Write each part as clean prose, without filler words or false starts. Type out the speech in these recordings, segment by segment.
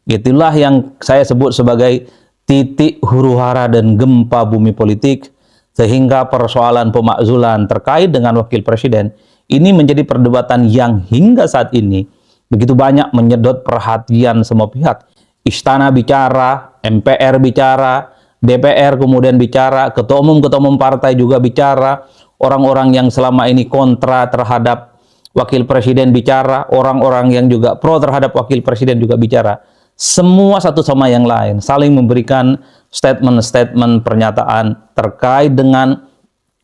Itulah yang saya sebut sebagai titik huru-hara dan gempa bumi politik, sehingga persoalan pemakzulan terkait dengan wakil presiden ini menjadi perdebatan yang hingga saat ini begitu banyak menyedot perhatian semua pihak. Istana bicara, MPR bicara, DPR kemudian bicara, ketua umum partai juga bicara, orang-orang yang selama ini kontra terhadap wakil presiden bicara, orang-orang yang juga pro terhadap wakil presiden juga bicara. Semua satu sama yang lain saling memberikan statement-statement pernyataan terkait dengan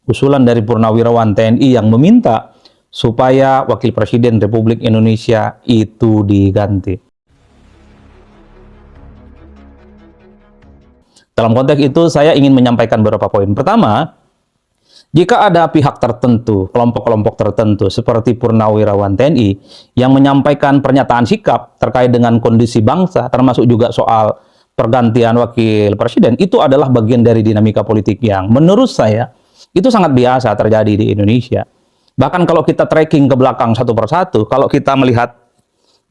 usulan dari Purnawirawan TNI yang meminta supaya wakil presiden Republik Indonesia itu diganti. Dalam konteks itu saya ingin menyampaikan beberapa poin. Pertama, jika ada pihak tertentu, kelompok-kelompok tertentu seperti Purnawirawan TNI yang menyampaikan pernyataan sikap terkait dengan kondisi bangsa, termasuk juga soal pergantian wakil presiden, itu adalah bagian dari dinamika politik yang menurut saya itu sangat biasa terjadi di Indonesia. Bahkan kalau kita tracking ke belakang satu persatu, kalau kita melihat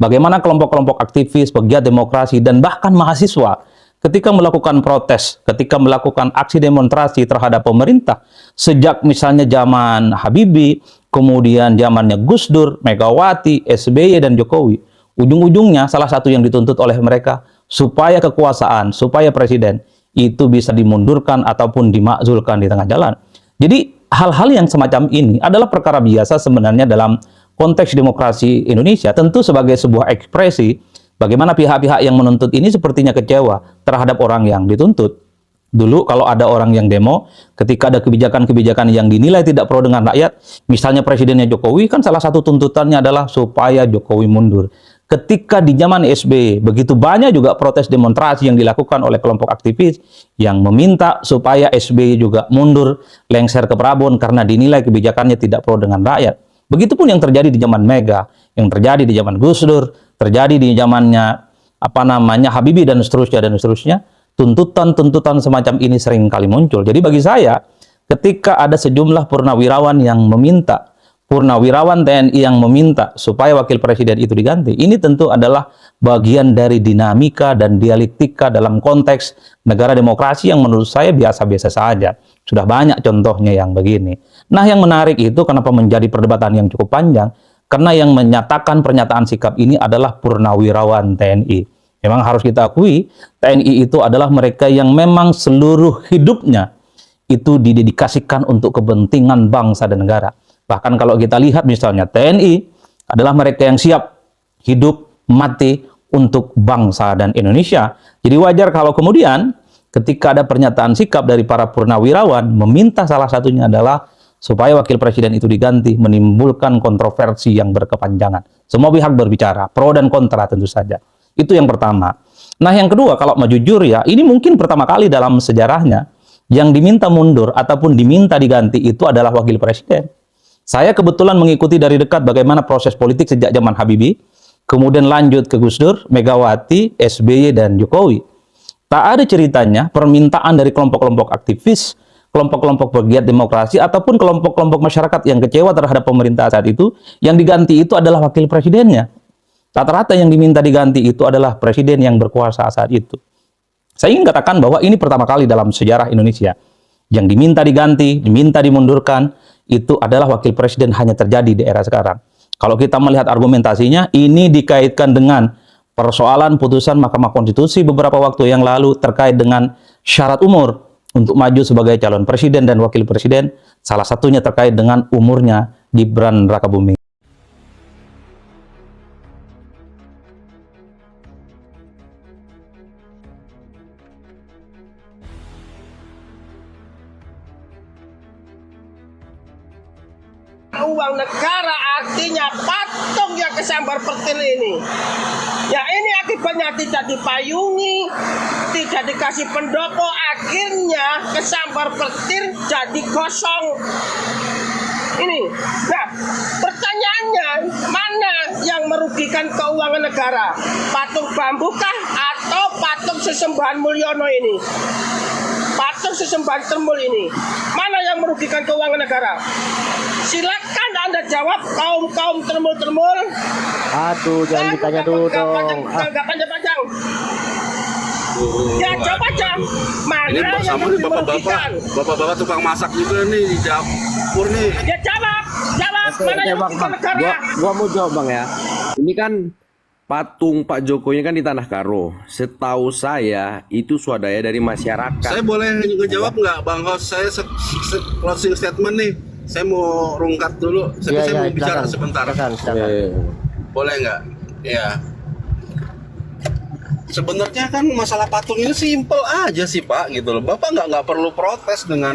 bagaimana kelompok-kelompok aktivis, pegiat demokrasi, dan bahkan mahasiswa ketika melakukan protes, ketika melakukan aksi demonstrasi terhadap pemerintah, sejak misalnya zaman Habibie, kemudian zamannya Gus Dur, Megawati, SBY, dan Jokowi, ujung-ujungnya salah satu yang dituntut oleh mereka, supaya kekuasaan, supaya presiden itu bisa dimundurkan ataupun dimakzulkan di tengah jalan. Jadi hal-hal yang semacam ini adalah perkara biasa sebenarnya dalam konteks demokrasi Indonesia, tentu sebagai sebuah ekspresi bagaimana pihak-pihak yang menuntut ini sepertinya kecewa terhadap orang yang dituntut. Dulu kalau ada orang yang demo, ketika ada kebijakan-kebijakan yang dinilai tidak pro dengan rakyat, misalnya presidennya Jokowi, kan salah satu tuntutannya adalah supaya Jokowi mundur. Ketika di zaman SBY, begitu banyak juga protes demonstrasi yang dilakukan oleh kelompok aktivis yang meminta supaya SBY juga mundur, lengser ke Prabon karena dinilai kebijakannya tidak pro dengan rakyat. Begitupun yang terjadi di zaman Mega, yang terjadi di zaman Gus Dur, terjadi di zamannya Habibie dan seterusnya, tuntutan-tuntutan semacam ini sering kali muncul. Jadi bagi saya, ketika ada sejumlah purnawirawan yang meminta, purnawirawan TNI yang meminta supaya wakil presiden itu diganti, ini tentu adalah bagian dari dinamika dan dialektika dalam konteks negara demokrasi yang menurut saya biasa-biasa saja. Sudah banyak contohnya yang begini. Nah, yang menarik itu kenapa menjadi perdebatan yang cukup panjang, karena yang menyatakan pernyataan sikap ini adalah purnawirawan TNI. Memang harus kita akui, TNI itu adalah mereka yang memang seluruh hidupnya itu didedikasikan untuk kepentingan bangsa dan negara. Bahkan kalau kita lihat misalnya TNI adalah mereka yang siap hidup mati untuk bangsa dan Indonesia. Jadi wajar kalau kemudian ketika ada pernyataan sikap dari para purnawirawan meminta salah satunya adalah supaya wakil presiden itu diganti, menimbulkan kontroversi yang berkepanjangan. Semua pihak berbicara, pro dan kontra tentu saja. Itu yang pertama. Nah, yang kedua, kalau mau jujur ya, ini mungkin pertama kali dalam sejarahnya yang diminta mundur ataupun diminta diganti itu adalah wakil presiden. Saya kebetulan mengikuti dari dekat bagaimana proses politik sejak zaman Habibie, kemudian lanjut ke Gus Dur, Megawati, SBY, dan Jokowi. Tak ada ceritanya permintaan dari kelompok-kelompok aktivis, kelompok-kelompok pegiat demokrasi, ataupun kelompok-kelompok masyarakat yang kecewa terhadap pemerintah saat itu, yang diganti itu adalah wakil presidennya. Rata-rata yang diminta diganti itu adalah presiden yang berkuasa saat itu. Saya ingin katakan bahwa ini pertama kali dalam sejarah Indonesia. Yang diminta diganti, diminta dimundurkan, itu adalah wakil presiden hanya terjadi di era sekarang. Kalau kita melihat argumentasinya, ini dikaitkan dengan persoalan putusan Mahkamah Konstitusi beberapa waktu yang lalu terkait dengan syarat umur untuk maju sebagai calon presiden dan wakil presiden, salah satunya terkait dengan umurnya Gibran Rakabuming. Uang negara artinya patung yang kesambar petir ini. Ya ini akibatnya tidak dipayungi, tidak dikasih pendopo, akhirnya kesambar petir jadi gosong. Ini. Nah, pertanyaannya mana yang merugikan keuangan negara? Patung bambu kah atau patung sesembahan Mulyono ini? Patung sesembahan Temul ini. Mana yang merugikan keuangan negara? Silakan Anda jawab, kaum-kaum termul-termul. Aduh, jangan ditanya dulu dong. Enggak panjang-panjang. Ya coba aja. Mana Ini yang sama nih lebih bapak-bapak, merugikan? bapak-bapak tukang masak juga nih di dapur nih. Ya jawab, Oke, mana yang Bang, merugikan Bang. negara? Gua mau jawab Bang ya. Ini kan patung Pak Jokowi kan di Tanah Karo. Setahu saya itu swadaya dari masyarakat. Saya boleh ngejawab nggak, Bang Host? Saya closing statement nih. Saya mau rungkat dulu. Saya mau bicara sebentar. Boleh nggak? Ya. Sebenarnya kan masalah patung ini simpel aja sih Pak, gitu loh. Bapak nggak perlu protes dengan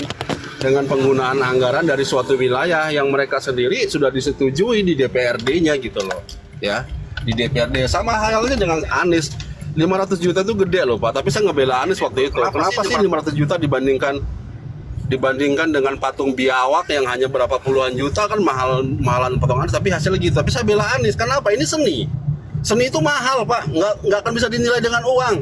penggunaan anggaran dari suatu wilayah yang mereka sendiri sudah disetujui di DPRD-nya gitu loh, ya. Di DPRD sama halnya dengan Anies. 500 juta itu gede loh Pak, tapi saya ngebela Anies waktu itu. Kenapa sih 500 juta dibandingkan dengan patung biawak yang hanya berapa puluhan juta, kan mahalan potongan, tapi hasilnya gitu. Tapi saya bela Anies, kenapa? Ini seni. Seni itu mahal Pak, nggak akan bisa dinilai dengan uang.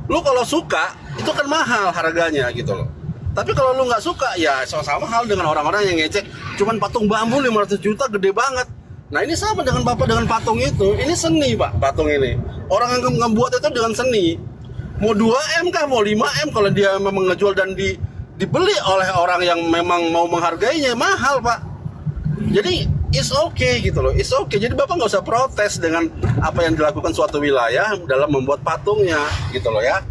Lu kalau suka, itu kan mahal harganya gitu loh. Tapi kalau lu nggak suka, ya sama hal dengan orang-orang yang ngecek, cuman patung bambu 500 juta gede banget. Nah ini sama dengan Bapak dengan patung itu, ini seni Pak, patung ini. Orang yang membuat itu dengan seni. Mau 2M kah, mau 5M, kalau dia memang ngejual dan dibeli oleh orang yang memang mau menghargainya, mahal Pak. Jadi it's okay gitu loh, it's okay. Jadi Bapak nggak usah protes dengan apa yang dilakukan suatu wilayah dalam membuat patungnya gitu loh ya.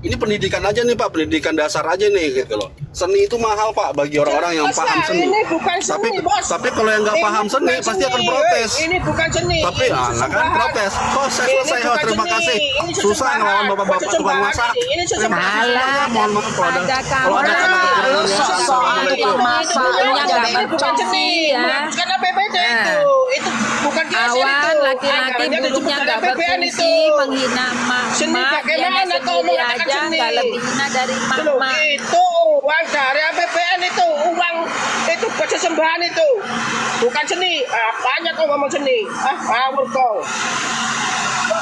Ini pendidikan aja nih Pak, pendidikan dasar aja nih gitu loh. Seni itu mahal Pak bagi orang-orang yang paham seni. Ini bukan seni, Bos. Tapi kalau yang nggak paham seni bukan pasti akan seni. protes. Ini bukan seni. Tapi Ini anak kan sesembahan. protes. Oh saya Ini selesai, bukan terima seni. kasih. Ini Susah sesembahan. ngelawan bapak-bapak tukang Sesembahan masak. ini sesembahan. Alah, Mohon maaf kalau ada ada kalau ada kamu kata lu kekurangannya. sok-sokan Assalamualaikum. tukang masaknya nggak Ini bukan becus seni. sih ya. Bukan APBD itu. Itu bukan GSR itu. Awan laki-laki Anggarannya mulutnya disebut nggak APBN berfungsi, itu. menghina Seni mak-mak, bagaimana dianya kau sendiri mengatakan aja seni? nggak lebih hina dari Loh, mak-mak. itu uang dari APBN itu, uang itu buat sesembahan itu, bukan seni. Banyak kau ngomong seni, ngawur kau.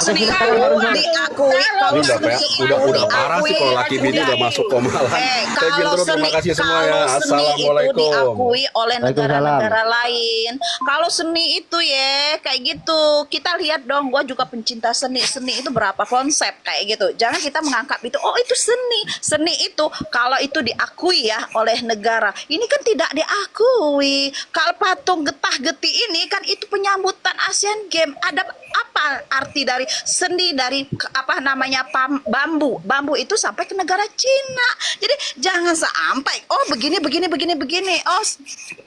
Seni Kalau diakui, Ini udah parah sih kalau laki bini udah masuk komalan. Saya Giltro, terima kasih semua ya. Kalau seni itu Assalamualaikum. diakui oleh Waalaikumsalam. negara-negara lain. Kalau seni itu ya kayak gitu, kita lihat dong. Gua juga pencinta seni. Seni itu berapa konsep kayak gitu. Jangan kita menganggap itu, oh itu seni. Seni itu kalau itu diakui ya oleh negara. Ini kan tidak diakui. Kalau patung getah-geti ini kan itu penyambutan Asian Games. Ada apa arti dari seni dari bambu? Bambu itu sampai ke negara Cina. Jadi jangan sampai begini. Oh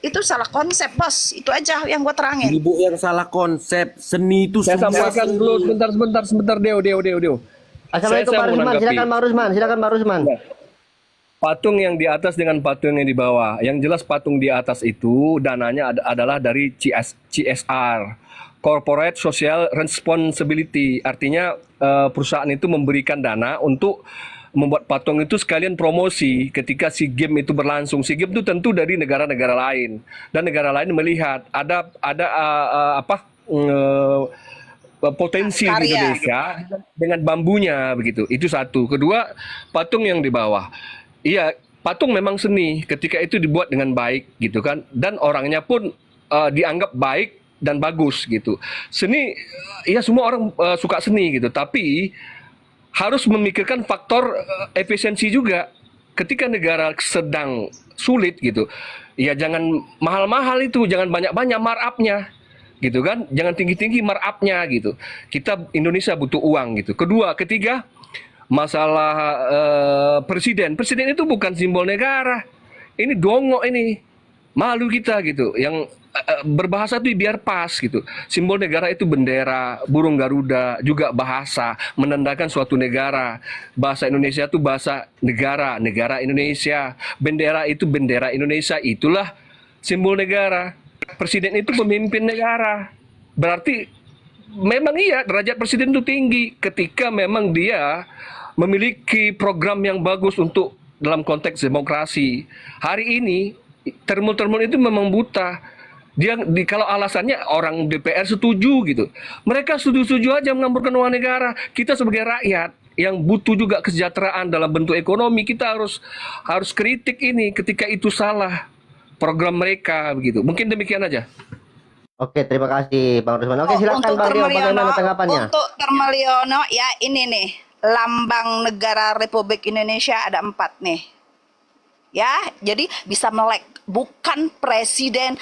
itu salah konsep bos. Itu aja yang gue terangin. Ibu yang salah konsep, seni itu Saya semua sampaikan seni. dulu sebentar Deo. Assalamualaikum Saya Pak mau Rusman, menanggapi. silakan Pak Rusman. Patung yang di atas dengan patung yang di bawah. Yang jelas patung di atas itu dananya adalah dari CSR, Corporate Social Responsibility. Artinya perusahaan itu memberikan dana untuk membuat patung itu sekalian promosi ketika SEA Games itu berlangsung. SEA Games itu tentu dari negara-negara lain, dan negara lain melihat ada potensi di Karya. Indonesia dengan bambunya begitu. Itu satu. Kedua, patung yang di bawah. Iya, patung memang seni ketika itu dibuat dengan baik gitu kan, dan orangnya pun dianggap baik dan bagus gitu. Seni, ya semua orang suka seni gitu, tapi harus memikirkan faktor efisiensi juga. Ketika negara sedang sulit gitu, ya jangan mahal-mahal itu, jangan banyak-banyak markup-nya gitu kan, jangan tinggi-tinggi markup-nya gitu. Kita Indonesia butuh uang gitu. Kedua, ketiga, masalah presiden itu bukan simbol negara. Ini dongok ini, malu kita gitu. Yang berbahasa itu biar pas gitu. Simbol negara itu bendera, burung Garuda, juga bahasa menandakan suatu negara. Bahasa Indonesia itu bahasa negara, negara Indonesia. Bendera itu bendera Indonesia, itulah simbol negara. Presiden itu pemimpin negara. Berarti memang iya derajat presiden itu tinggi ketika memang dia memiliki program yang bagus untuk dalam konteks demokrasi. Hari ini termul-termul itu memang buta. Kalau alasannya orang DPR setuju gitu, mereka setuju aja mengamburkan uang negara. Kita sebagai rakyat yang butuh juga kesejahteraan dalam bentuk ekonomi, kita harus kritik ini ketika itu salah program mereka begitu. Mungkin demikian aja. Oke, terima kasih Bang Rusman. Oke, silakan Untuk Bang Rio, bagaimana Termeliono, tanggapannya? Untuk Termeliono ya ini nih, lambang negara Republik Indonesia ada 4 nih. Ya, jadi bisa melek. Bukan presiden,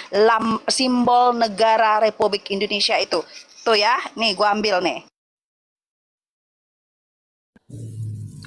simbol negara Republik Indonesia itu. Tuh ya, nih gua ambil nih.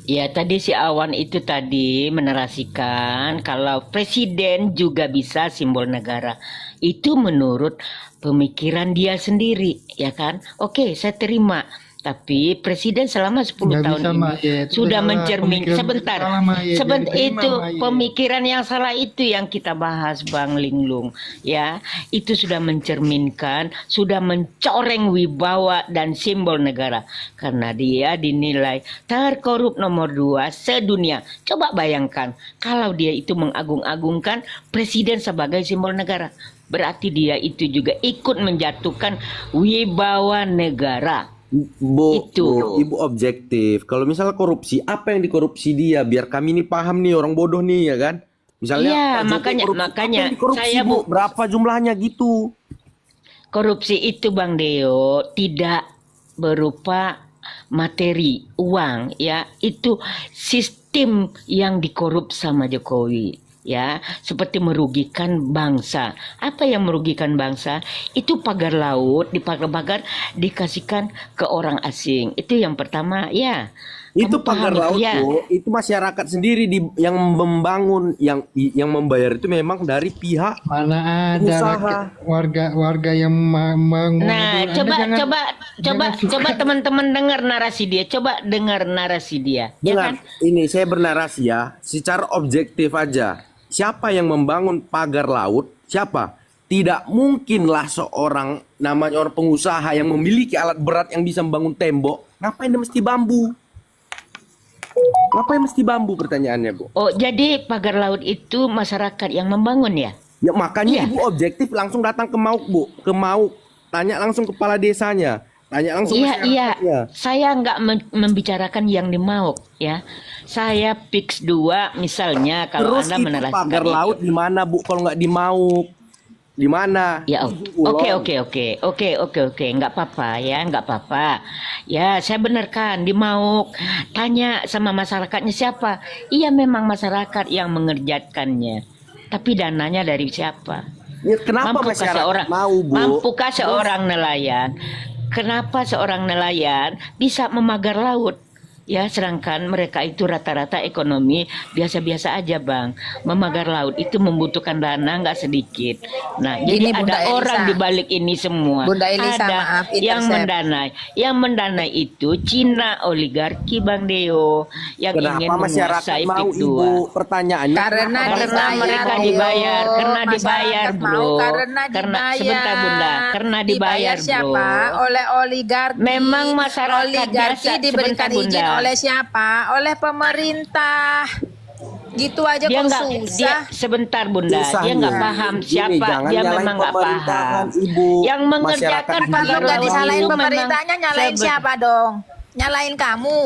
Ya, tadi si Awan itu tadi menarasikan kalau presiden juga bisa simbol negara. Itu menurut pemikiran dia sendiri, ya kan? Oke, saya terima. Tapi presiden selama 10 Nggak tahun bisa, ini Mak, ya. Itu sudah salah mencermin pemikiran sebentar. salah, Mak, ya. Sebentar Jangan itu diterima, Mak, ya. pemikiran yang salah itu yang kita bahas Bang Linglung, ya. Itu sudah mencerminkan, sudah mencoreng wibawa dan simbol negara karena dia dinilai terkorup nomor 2 sedunia. Coba bayangkan kalau dia itu mengagung-agungkan presiden sebagai simbol negara. Berarti dia itu juga ikut menjatuhkan wibawa negara. Bu, Itu. Bu, Ibu objektif. Kalau misalnya korupsi, apa yang dikorupsi dia? Biar kami ini paham nih orang bodoh nih ya kan. Misalnya Iya, Pak Jokowi makanya- korupsi, makanya apa yang dikorupsi, saya, Bu, Bu, berapa jumlahnya gitu? korupsi itu Bang Deo tidak berupa materi, uang, ya. Itu sistem yang dikorup sama Jokowi. Ya, seperti merugikan bangsa. Apa yang merugikan bangsa? Itu pagar laut, dipagar-pagar dikasihkan ke orang asing. Itu yang pertama, ya. Itu Kamu pagar paham, laut, ya. Bu. Itu masyarakat sendiri yang membangun, yang membayar itu memang dari pihak Mana ada Usaha. warga yang membangun. Nah, Anda coba jangan suka- teman-teman dengar narasi dia. Coba dengar narasi dia. Ya Dengar, kan? ini saya bernarasi ya, secara objektif aja. Siapa yang membangun pagar laut? Siapa? Tidak mungkinlah seorang namanya orang pengusaha yang memiliki alat berat yang bisa membangun tembok. Ngapain dia mesti bambu? Ngapain mesti bambu pertanyaannya, Bu? Oh, jadi pagar laut itu masyarakat yang membangun ya? Ya makanya Iya. Ibu objektif langsung datang ke Mauk, Bu. Ke Mauk. Tanya langsung kepala desanya. Tanya langsung Iya, iya. masyarakatnya. Saya nggak membicarakan yang di Mauk ya. Saya fix 2 misalnya kalau Terus Anda itu menarasikan pagar itu. laut di mana, Bu? Kalau nggak di Mauk? Di mana? Ya, Di Kulon. oke, nggak apa-apa ya, nggak apa-apa. Ya, saya benarkan di Mauk. Tanya sama masyarakatnya siapa? Iya, memang masyarakat yang mengerjakannya. Tapi dananya dari siapa? Ya, kenapa Mampukah masyarakat seorang, mau, Bu? mampukah seorang nelayan? Kenapa seorang nelayan bisa memagar laut? Ya, sedangkan mereka itu rata-rata ekonomi biasa-biasa aja, Bang. Memagar laut itu membutuhkan dana nggak sedikit. Nah, Gini, jadi Bunda ada Elisa. orang di balik ini semua. Bunda Elisa, ada maaf, yang intercept. mendanai. Yang mendanai itu Cina oligarki, Bang Deo, yang ingin Kenapa masyarakat menguasai mau, PIK 2. Ibu? Pertanyaannya Karena Karena mereka Bro. dibayar, karena dibayar, Masyarakat bro. mau karena dibayar. Sebentar, Bunda, karena dibayar, siapa? bro. Oleh oligarki. Memang masyarakat oligarki biasa. diberikan Sebentar, izin Bunda. oleh siapa? Oleh pemerintah. Gitu aja Dia kok nggak, dia susah. sebentar Bunda, Susahnya. dia nggak paham Gini, siapa, jangan dia nyalain memang nggak pemerintahan, paham. Ibu. Yang mengerjakan Masyarakat pagar Kalau nggak laut disalahin itu pemerintahnya, memang nyalain siapa dong? Nyalain kamu.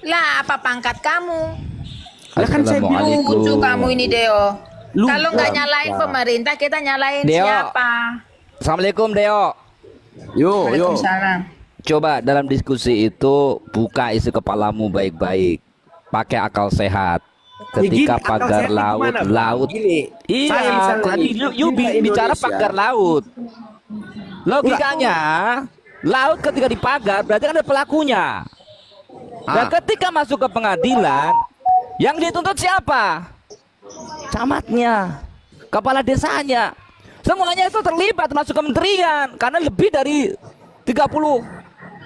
Lah, apa pangkat kamu? Ya kan saya bilang Lucu kamu ini, Deo. Lu Kalau nggak bangsa. nyalain pemerintah, kita nyalain Deo. siapa? Assalamualaikum Deo. Yo. Waalaikumsalam. Coba dalam diskusi itu buka isi kepalamu baik-baik. Pakai akal sehat. Ya gini, Ketika akal pagar sehat laut, gimana, Bang? laut. Gini, saya Iya, misalnya tadi nih, you di bicara Indonesia. pagar laut. Logikanya, laut ketika dipagar berarti kan ada pelakunya. Dan ketika masuk ke pengadilan, yang dituntut siapa? Camatnya, kepala desanya. Semuanya itu terlibat masuk kementerian karena lebih dari 30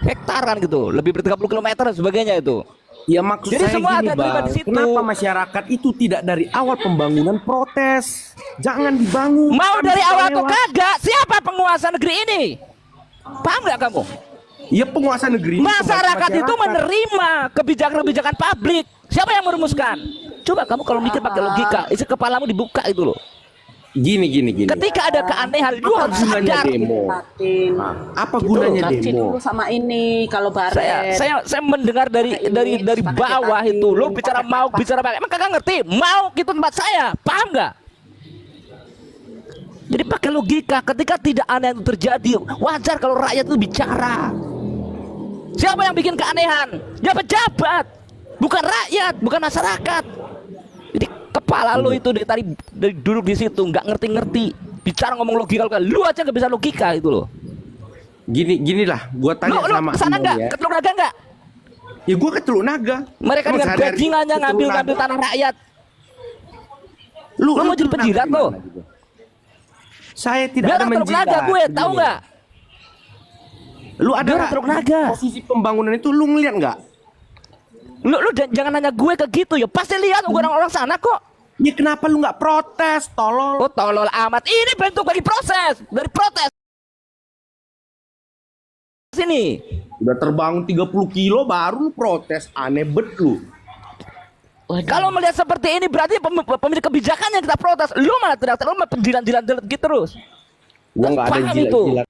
hektaran gitu, lebih dari 30 km dan sebagainya itu. Ya maksud Jadi saya semua gini, ada terlibat Bang. di situ. Kenapa masyarakat itu tidak dari awal pembangunan protes? Jangan dibangun. Mau Kan dari bisa awal atau lewat. kagak? Siapa penguasa negeri ini? Paham nggak kamu? Ya penguasa negeri ini Masyarakat sebagai itu menerima kebijakan-kebijakan publik. Siapa yang merumuskan? Coba kamu kalau mikir pakai logika, isi kepalamu dibuka itu loh. Gini. Ketika ada keanehan, lu Apa harus gunanya sadar. demo? Apa gunanya demo? sama ini kalau Saya mendengar dari bawah itu, lu bicara mau, bicara pakai, emang kagak ngerti? Mau itu tempat saya, paham nggak? Jadi pakai logika, ketika tidak aneh itu terjadi, wajar kalau rakyat itu bicara. Siapa yang bikin keanehan? Ya pejabat, bukan rakyat, bukan masyarakat. Jadi kepala lu itu dari duduk di situ nggak ngerti-ngerti, bicara ngomong logika, lu aja nggak bisa logika itu loh. Ginilah, gua tanya Lu sama kesana Among nggak? ya. Ke Teluk Naga nggak? Ya gua ke Teluk Naga. Mereka Emang dengan sehari-hari bajingannya ke Teluk ngambil Naga. tanah rakyat. Lu Lu mau jadi Teluk Naga penjilat di lo? mana juga? Saya tidak Dia ada orang Teluk menjilat. Naga gue, tahu begini. nggak? Lu ada Dia orang nggak Teluk Naga. posisi pembangunan itu lu ngeliat nggak? Lu jangan nanya gue ke gitu ya. Pasti lihat orang-orang sana kok. Ya kenapa lu nggak protes, tolol? Oh tolol amat. Ini bentuk dari proses. Dari protes. Sini. Udah terbangun 30 kilo baru lu protes, aneh bet lu. Kalau melihat seperti ini berarti pemilik kebijakan yang kita protes. Lu malah tidak terlalu penjilat-jilat gitu terus. Gua nggak ada Paham itu. jilat-jilat.